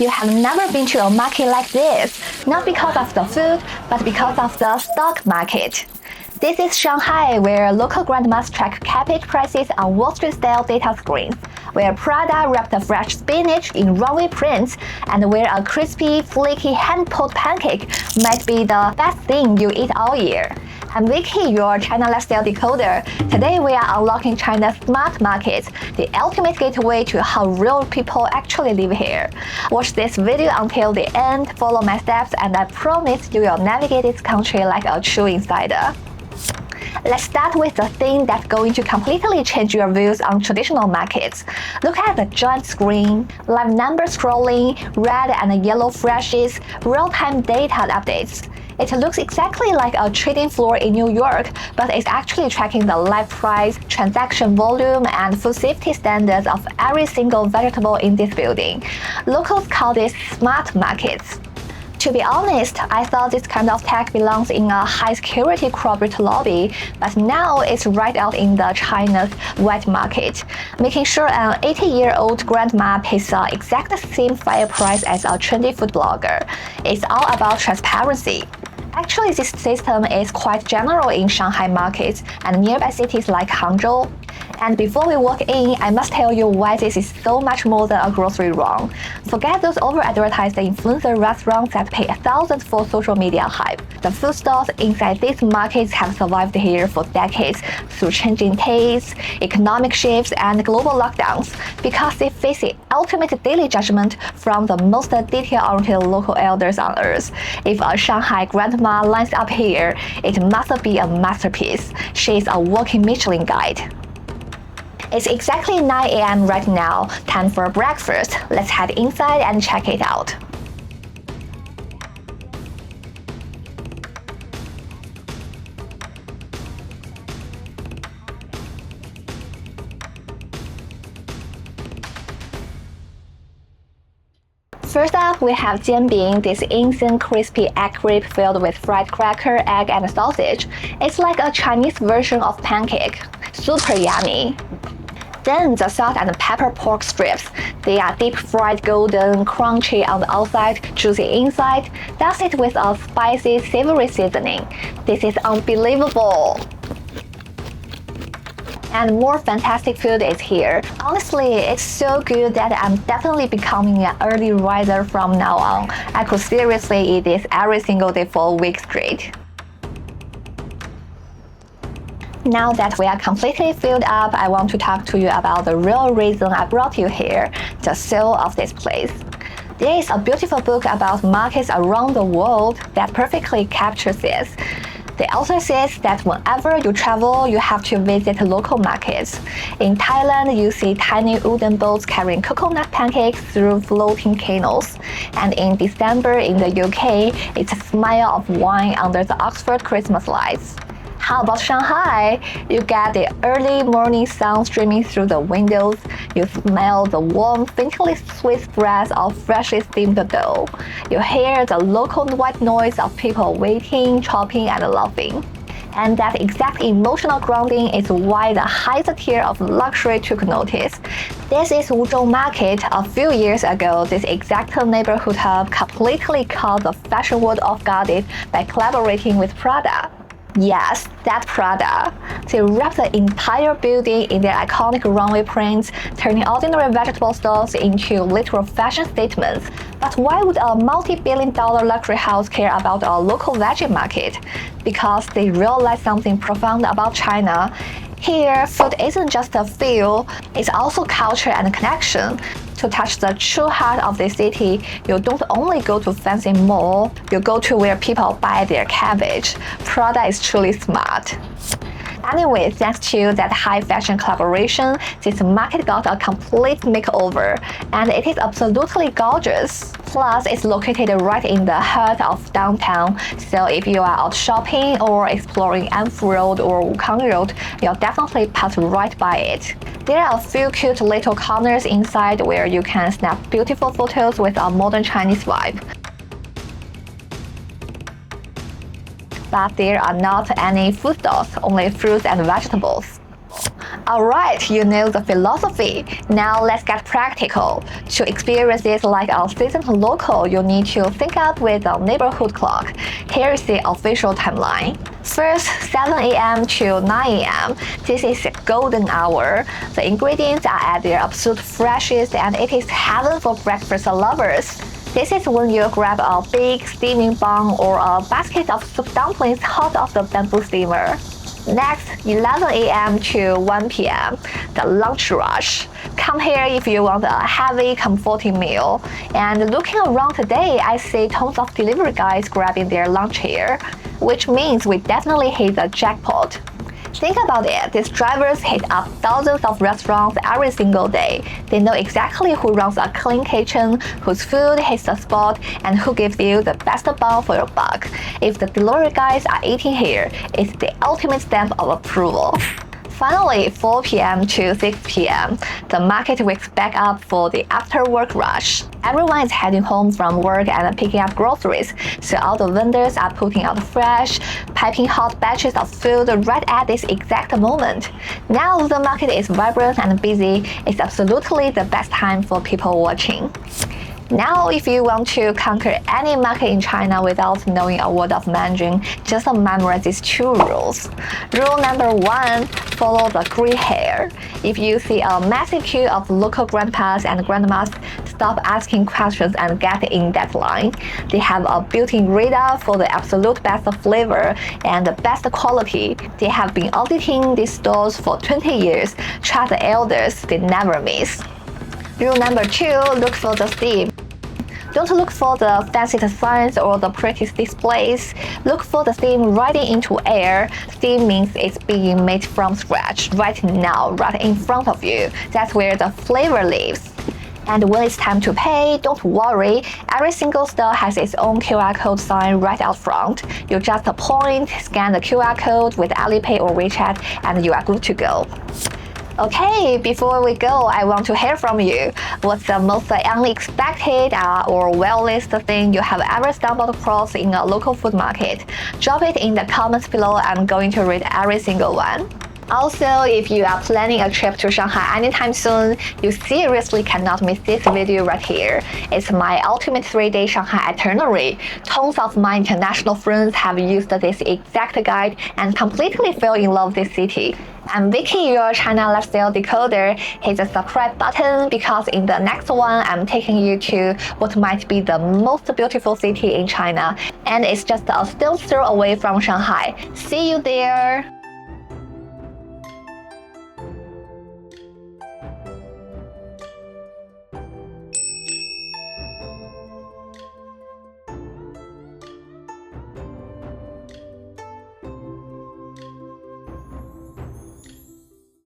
You have never been to a market like this, not because of the food, but because of the stock market. This is Shanghai, where local grandmas track cabbage prices on Wall Street-style data screens, where Prada wrapped the fresh spinach in runway prints, and where a crispy, flaky hand-pulled pancake might be the best thing you eat all year. I'm Vicky, your China lifestyle decoder. Today we are unlocking China's smart markets, the ultimate gateway to how real people actually live here. Watch this video until the end, follow my steps, and I promise you will navigate this country like a true insider. Let's start with the thing that's going to completely change your views on traditional markets. Look at the giant screen, live number scrolling, red and yellow flashes, real-time data updates. It looks exactly like a trading floor in New York, but it's actually tracking the live price, transaction volume, and food safety standards of every single vegetable in this building. Locals call this smart markets. To be honest, I thought this kind of tech belongs in a high-security corporate lobby, but now it's right out in the China's wet market, making sure an 80-year-old grandma pays the exact same fair price as a trendy food blogger. It's all about transparency. Actually, this system is quite general in Shanghai markets and nearby cities like Hangzhou. And before we walk in, I must tell you why this is so much more than a grocery run. Forget those over-advertised influencer restaurants that pay thousands for social media hype. The food stalls inside these markets have survived here for decades through changing tastes, economic shifts, and global lockdowns because they face the ultimate daily judgment from the most detail-oriented local elders on earth. If a Shanghai grandma lines up here, it must be a masterpiece. She is a walking Michelin guide. It's exactly 9 a.m. right now, time for breakfast. Let's head inside and check it out. First up, we have Jianbing, this insane crispy egg crepe filled with fried cracker, egg, and sausage. It's like a Chinese version of pancake. Super yummy. Then the salt and pepper pork strips. They are deep fried golden, crunchy on the outside, juicy inside. That's it with a spicy, savory seasoning. This is unbelievable. And more fantastic food is here. Honestly, it's so good that I'm definitely becoming an early riser from now on. I could seriously eat this every single day for a week straight. Now that we are completely filled up, I want to talk to you about the real reason I brought you here, the soul of this place. There is a beautiful book about markets around the world that perfectly captures this. The author says that whenever you travel, you have to visit local markets. In Thailand, you see tiny wooden boats carrying coconut pancakes through floating canals. And in December in the UK, it's a smile of wine under the Oxford Christmas lights. How about Shanghai? You get the early morning sun streaming through the windows. You smell the warm, faintly sweet breath of freshly steamed dough. You hear the local white noise of people waiting, chopping, and laughing. And that exact emotional grounding is why the highest tier of luxury took notice. This is Wuzhou Market. A few years ago, this exact neighborhood hub completely caught the fashion world off guard by collaborating with Prada. Yes, that Prada. They wrapped the entire building in their iconic runway prints, turning ordinary vegetable stalls into literal fashion statements. But why would a multi-billion-dollar luxury house care about a local veggie market? Because they realize something profound about China. Here, food isn't just a feel, it's also culture and connection. To touch the true heart of the city, you don't only go to fancy mall, you go to where people buy their cabbage. Prada is truly smart. Anyway, thanks to that high fashion collaboration, this market got a complete makeover, and it is absolutely gorgeous. Plus, it's located right in the heart of downtown, so if you are out shopping or exploring Anfu Road or Wukang Road, you'll definitely pass right by it. There are a few cute little corners inside where you can snap beautiful photos with a modern Chinese vibe. But there are not any food stalls, only fruits and vegetables. Alright, you know the philosophy. Now let's get practical. To experience this like a seasoned local, you need to sync up with the neighborhood clock. Here is the official timeline. First, 7 a.m. to 9 a.m. This is a golden hour. The ingredients are at their absolute freshest and it is heaven for breakfast lovers. This is when you grab a big steaming bun or a basket of soup dumplings hot off the bamboo steamer. Next, 11 a.m. to 1 p.m., the lunch rush. Come here if you want a heavy, comforting meal. And looking around today, I see tons of delivery guys grabbing their lunch here, which means we definitely hit the jackpot. Think about it, these drivers hit up thousands of restaurants every single day. They know exactly who runs a clean kitchen, whose food hits the spot, and who gives you the best bang for your buck. If the delivery guys are eating here, it's the ultimate stamp of approval. Finally, 4 p.m. to 6 p.m., the market wakes back up for the after-work rush. Everyone is heading home from work and picking up groceries, so all the vendors are putting out fresh, piping hot batches of food right at this exact moment. Now the market is vibrant and busy. It's absolutely the best time for people watching. Now, if you want to conquer any market in China without knowing a word of Mandarin, just memorize these 2 rules. Rule number 1, follow the gray hair. If you see a massive queue of local grandpas and grandmas, stop asking questions and get in that line. They have a built-in radar for the absolute best flavor and the best quality. They have been auditing these stores for 20 years. Trust the elders, they never miss. Rule number 2, look for the steam. Don't look for the fanciest signs or the prettiest displays. Look for the steam riding into air. Steam means it's being made from scratch, right now, right in front of you. That's where the flavor lives. And when it's time to pay, don't worry. Every single store has its own QR code sign right out front. You just point, scan the QR code with Alipay or WeChat, and you are good to go. Okay, before we go, I want to hear from you. What's the most unexpected or well-listed thing you have ever stumbled across in a local food market? Drop it in the comments below. I'm going to read every single one. Also, if you are planning a trip to Shanghai anytime soon, you seriously cannot miss this video right here. It's my ultimate 3-day Shanghai itinerary. Tons of my international friends have used this exact guide and completely fell in love with this city. I'm Vicky, your China lifestyle decoder. Hit the subscribe button because in the next one, I'm taking you to what might be the most beautiful city in China. And it's just a stone's throw away from Shanghai. See you there!